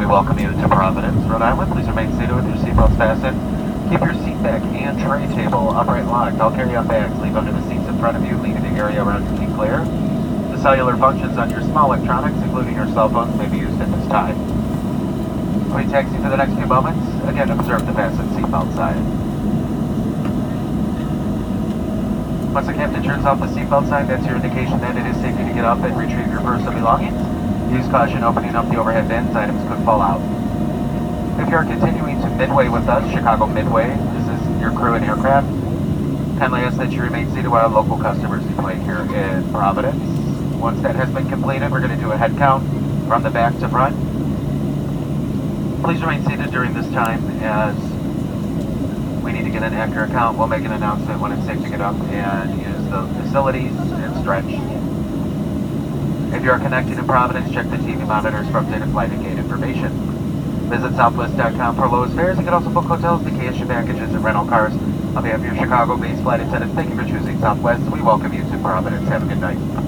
welcome you to Providence, Rhode Island. Please remain seated with your seatbelts fastened. Keep your seat back and tray table upright locked. All carry-on bags leave under the seats in front of you, leaving the area around you keep clear. The cellular functions on your small electronics, including your cell phones, may be used at this time. We taxi for the next few moments. Again, observe the fastened seatbelt sign. Once the captain turns off the seatbelt sign, that's your indication that it is safe to get up and retrieve your personal belongings. Use caution opening up the overhead bins, items could fall out. If you're continuing to Midway with us, Chicago Midway, this is your crew and aircraft. Kindly ask that you remain seated while local customers deploy here in Providence. Once that has been completed, we're going to do a head count from the back to front. Please remain seated during this time as we need to get an accurate count. We'll make an announcement when it's safe to get up and use the facilities and stretch. If you are connected in Providence, check the TV monitors for updated flight and gate information. Visit Southwest.com for lowest fares. You can also book hotels, vacation packages, and rental cars. On behalf of your Chicago-based flight attendants, thank you for choosing Southwest. We welcome you to Providence. Have a good night.